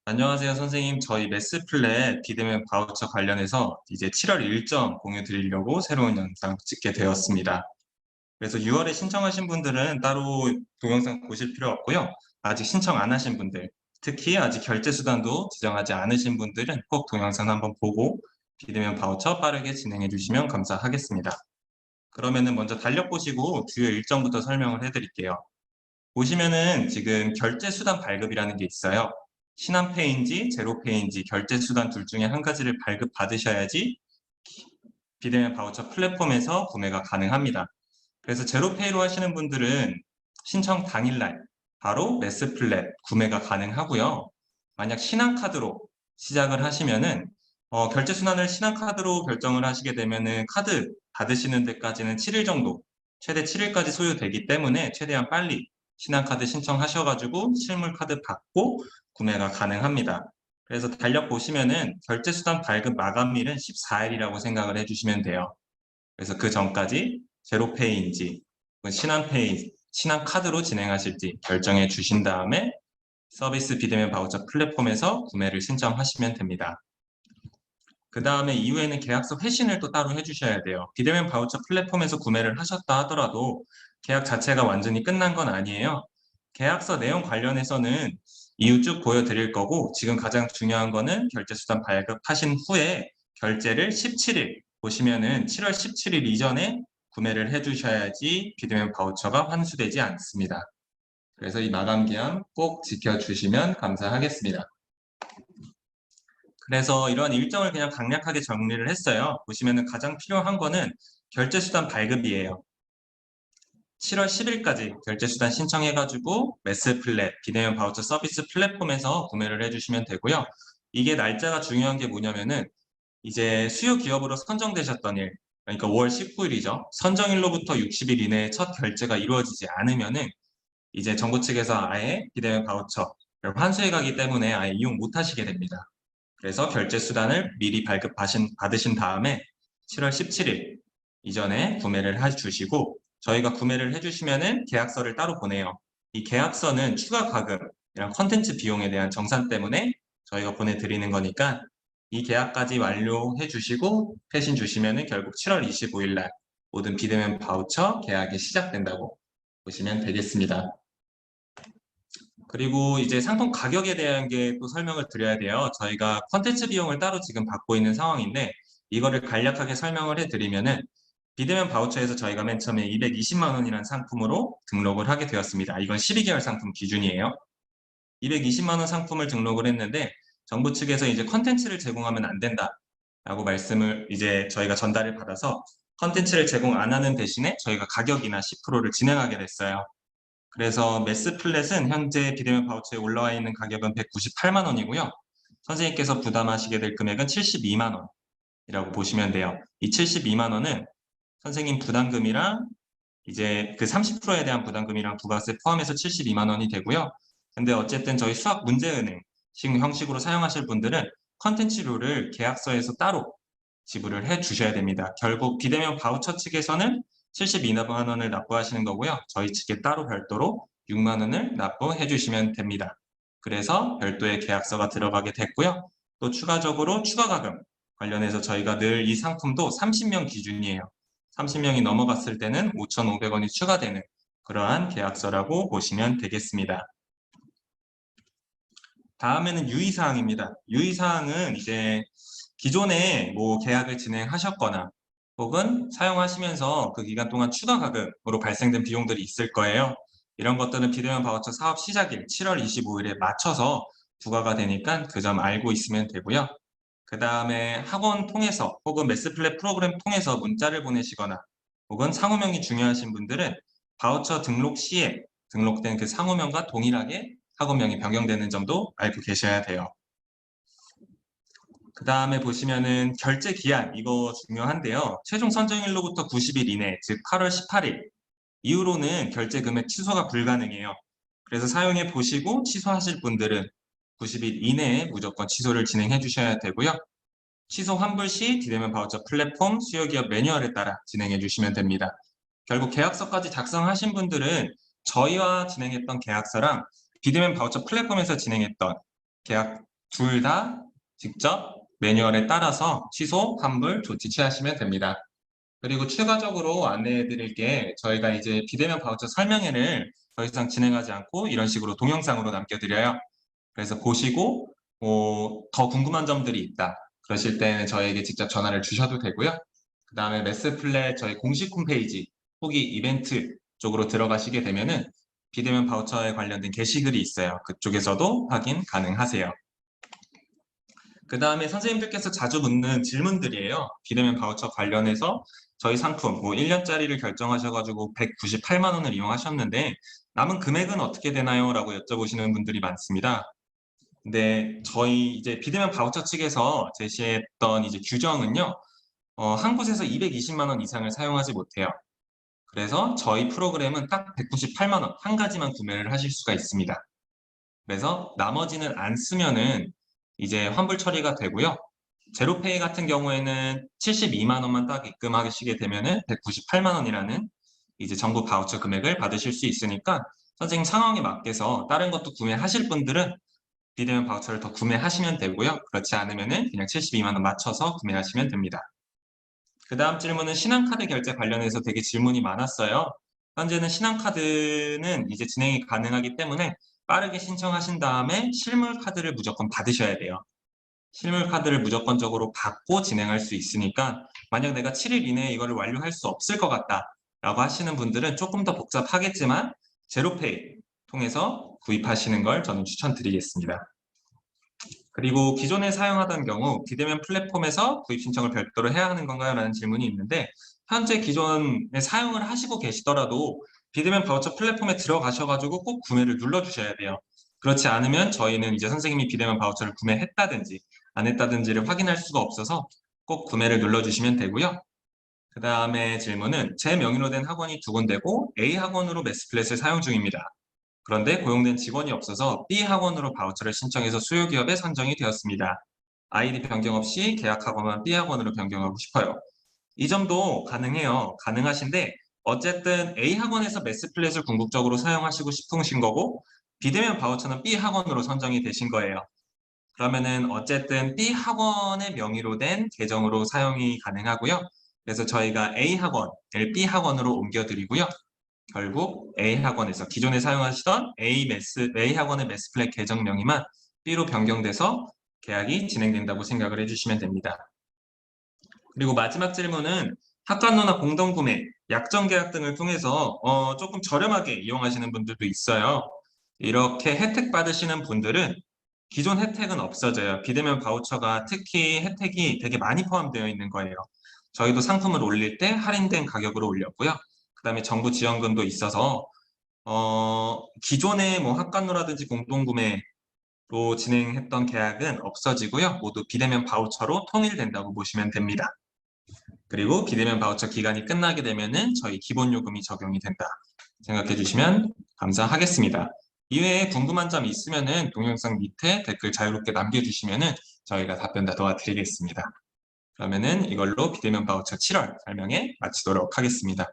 안녕하세요, 선생님. 저희 메스플랫 비대면 바우처 관련해서 이제 7월 일정 공유 드리려고 새로운 영상 찍게 되었습니다. 그래서 6월에 신청하신 분들은 따로 동영상 보실 필요 없고요. 아직 신청 안 하신 분들, 특히 아직 결제 수단도 지정하지 않으신 분들은 꼭 동영상 한번 보고 비대면 바우처 빠르게 진행해 주시면 감사하겠습니다. 그러면은 먼저 달력 보시고 주요 일정부터 설명을 해드릴게요. 보시면은 지금 결제 수단 발급이라는 게 있어요. 신한페이인지 제로페이인지 결제 수단 둘 중에 한 가지를 발급 받으셔야지 비대면 바우처 플랫폼에서 구매가 가능합니다. 그래서 제로페이로 하시는 분들은 신청 당일날 바로 메스플랫 구매가 가능하고요. 만약 신한카드로 시작을 하시면은 결제 수단을 신한카드로 결정을 하시게 되면은 카드 받으시는 데까지는 7일 정도, 최대 7일까지 소요되기 때문에 최대한 빨리 신한카드 신청하셔가지고 실물 카드 받고 구매가 가능합니다. 그래서 달력 보시면은 결제 수단 발급 마감일은 14일이라고 생각을 해주시면 돼요. 그래서 그 전까지 제로페이인지 신한페이, 신한카드로 진행하실지 결정해 주신 다음에 서비스 비대면 바우처 플랫폼에서 구매를 신청하시면 됩니다. 그 다음에 이후에는 계약서 회신을 또 따로 해주셔야 돼요. 비대면 바우처 플랫폼에서 구매를 하셨다 하더라도 계약 자체가 완전히 끝난 건 아니에요. 계약서 내용 관련해서는 이후 쭉 보여드릴 거고 지금 가장 중요한 거는 결제수단 발급하신 후에 결제를 17일 보시면은 7월 17일 이전에 구매를 해주셔야지 비대면 바우처가 환수되지 않습니다. 그래서 이 마감기한 꼭 지켜주시면 감사하겠습니다. 그래서 이런 일정을 그냥 간략하게 정리를 했어요. 보시면은 가장 필요한 거는 결제수단 발급이에요. 7월 10일까지 결제수단 신청해가지고 메스플랫, 비대면 바우처 서비스 플랫폼에서 구매를 해주시면 되고요. 이게 날짜가 중요한 게 뭐냐면은 이제 수요 기업으로 선정되셨던 일, 그러니까 5월 19일이죠. 선정일로부터 60일 이내에 첫 결제가 이루어지지 않으면은 이제 정부 측에서 아예 비대면 바우처를 환수해 가기 때문에 아예 이용 못 하시게 됩니다. 그래서 결제 수단을 미리 받으신 다음에 7월 17일 이전에 구매를 해주시고 저희가 구매를 해주시면은 계약서를 따로 보내요. 이 계약서는 추가 과금이랑 컨텐츠 비용에 대한 정산 때문에 저희가 보내드리는 거니까 이 계약까지 완료해 주시고 회신 주시면은 결국 7월 25일 날 모든 비대면 바우처 계약이 시작된다고 보시면 되겠습니다. 그리고 이제 상품 가격에 대한 게 또 설명을 드려야 돼요. 저희가 컨텐츠 비용을 따로 지금 받고 있는 상황인데 이거를 간략하게 설명을 해드리면은 비대면 바우처에서 저희가 맨 처음에 220만 원이라는 상품으로 등록을 하게 되었습니다. 이건 12개월 상품 기준이에요. 220만 원 상품을 등록을 했는데 정부 측에서 이제 컨텐츠를 제공하면 안 된다라고 말씀을 이제 저희가 전달을 받아서 컨텐츠를 제공 안 하는 대신에 저희가 가격이나 10%를 진행하게 됐어요. 그래서 메스플랫은 현재 비대면 바우처에 올라와 있는 가격은 198만 원이고요. 선생님께서 부담하시게 될 금액은 72만 원이라고 보시면 돼요. 이 72만 원은 선생님 부담금이랑 이제 그 30%에 대한 부담금이랑 부가세 포함해서 72만 원이 되고요. 근데 어쨌든 저희 수학 문제은행 형식으로 사용하실 분들은 컨텐츠료를 계약서에서 따로 지불을 해 주셔야 됩니다. 결국 비대면 바우처 측에서는 72만 원을 납부하시는 거고요. 저희 측에 따로 별도로 6만 원을 납부해 주시면 됩니다. 그래서 별도의 계약서가 들어가게 됐고요. 또 추가적으로 추가 가금 관련해서 저희가 늘 이 상품도 30명 기준이에요. 30명이 넘어갔을 때는 5,500원이 추가되는 그러한 계약서라고 보시면 되겠습니다. 다음에는 유의사항입니다. 유의사항은 이제 기존에 뭐 계약을 진행하셨거나 혹은 사용하시면서 그 기간 동안 추가 가금으로 발생된 비용들이 있을 거예요. 이런 것들은 비대면 바우처 사업 시작일 7월 25일에 맞춰서 부과가 되니까 그 점 알고 있으면 되고요. 그 다음에 학원 통해서 혹은 메스플랫 프로그램 통해서 문자를 보내시거나 혹은 상호명이 중요하신 분들은 바우처 등록 시에 등록된 그 상호명과 동일하게 학원명이 변경되는 점도 알고 계셔야 돼요. 그 다음에 보시면은 결제 기한 이거 중요한데요. 최종 선정일로부터 90일 이내, 즉 8월 18일 이후로는 결제 금액 취소가 불가능해요. 그래서 사용해 보시고 취소하실 분들은 90일 이내에 무조건 취소를 진행해 주셔야 되고요. 취소 환불 시 비대면 바우처 플랫폼 수요기업 매뉴얼에 따라 진행해 주시면 됩니다. 결국 계약서까지 작성하신 분들은 저희와 진행했던 계약서랑 비대면 바우처 플랫폼에서 진행했던 계약 둘 다 직접 매뉴얼에 따라서 취소, 환불, 조치 취하시면 됩니다. 그리고 추가적으로 안내해 드릴 게 저희가 이제 비대면 바우처 설명회를 더 이상 진행하지 않고 이런 식으로 동영상으로 남겨드려요. 그래서 보시고 더 궁금한 점들이 있다. 그러실 때는 저에게 직접 전화를 주셔도 되고요. 그 다음에 메스플랫 저희 공식 홈페이지 후기 이벤트 쪽으로 들어가시게 되면은 비대면 바우처에 관련된 게시글이 있어요. 그쪽에서도 확인 가능하세요. 그 다음에 선생님들께서 자주 묻는 질문들이에요. 비대면 바우처 관련해서 저희 상품 1년짜리를 결정하셔가지고 198만 원을 이용하셨는데 남은 금액은 어떻게 되나요? 라고 여쭤보시는 분들이 많습니다. 근데 저희 이제 비대면 바우처 측에서 제시했던 이제 규정은요. 한 곳에서 220만 원 이상을 사용하지 못해요. 그래서 저희 프로그램은 딱 198만 원 한 가지만 구매를 하실 수가 있습니다. 그래서 나머지는 안 쓰면은 이제 환불 처리가 되고요. 제로페이 같은 경우에는 72만 원만 딱 입금하시게 되면은 198만 원이라는 이제 정부 바우처 금액을 받으실 수 있으니까 선생님 상황에 맞게서 다른 것도 구매하실 분들은 비대면 바우처를 더 구매하시면 되고요. 그렇지 않으면은 그냥 72만 원 맞춰서 구매하시면 됩니다. 그 다음 질문은 신한카드 결제 관련해서 되게 질문이 많았어요. 현재는 신한카드는 이제 진행이 가능하기 때문에 빠르게 신청하신 다음에 실물 카드를 무조건 받으셔야 돼요. 실물 카드를 무조건적으로 받고 진행할 수 있으니까 만약 내가 7일 이내에 이거를 완료할 수 없을 것 같다 라고 하시는 분들은 조금 더 복잡하겠지만 제로페이 통해서 구입하시는 걸 저는 추천드리겠습니다. 그리고 기존에 사용하던 경우 비대면 플랫폼에서 구입 신청을 별도로 해야 하는 건가요? 라는 질문이 있는데 현재 기존에 사용을 하시고 계시더라도 비대면 바우처 플랫폼에 들어가셔가지고 꼭 구매를 눌러주셔야 돼요. 그렇지 않으면 저희는 이제 선생님이 비대면 바우처를 구매했다든지 안 했다든지를 확인할 수가 없어서 꼭 구매를 눌러주시면 되고요. 그 다음에 질문은 제 명의로 된 학원이 두 군데고 A 학원으로 매스플랫을 사용 중입니다. 그런데 고용된 직원이 없어서 B 학원으로 바우처를 신청해서 수요 기업에 선정이 되었습니다. 아이디 변경 없이 계약 학원만 B 학원으로 변경하고 싶어요. 이 점도 가능해요. 가능하신데 어쨌든 A 학원에서 매스플랫을 궁극적으로 사용하시고 싶으신 거고 비대면 바우처는 B 학원으로 선정이 되신 거예요. 그러면은 어쨌든 B 학원의 명의로 된 계정으로 사용이 가능하고요. 그래서 저희가 A 학원을 B 학원으로 옮겨드리고요. 결국 A 학원에서 기존에 사용하시던 A 학원의 매스플랫 계정 명의만 B로 변경돼서 계약이 진행된다고 생각을 해주시면 됩니다. 그리고 마지막 질문은 학관로나 공동구매, 약정 계약 등을 통해서 조금 저렴하게 이용하시는 분들도 있어요. 이렇게 혜택 받으시는 분들은 기존 혜택은 없어져요. 비대면 바우처가 특히 혜택이 되게 많이 포함되어 있는 거예요. 저희도 상품을 올릴 때 할인된 가격으로 올렸고요. 그 다음에 정부 지원금도 있어서 기존의 뭐 학관로라든지 공동구매로 진행했던 계약은 없어지고요. 모두 비대면 바우처로 통일된다고 보시면 됩니다. 그리고 비대면 바우처 기간이 끝나게 되면은 저희 기본 요금이 적용이 된다 생각해 주시면 감사하겠습니다. 이외에 궁금한 점 있으면은 동영상 밑에 댓글 자유롭게 남겨주시면은 저희가 답변 다 도와드리겠습니다. 그러면은 이걸로 비대면 바우처 7월 설명회 마치도록 하겠습니다.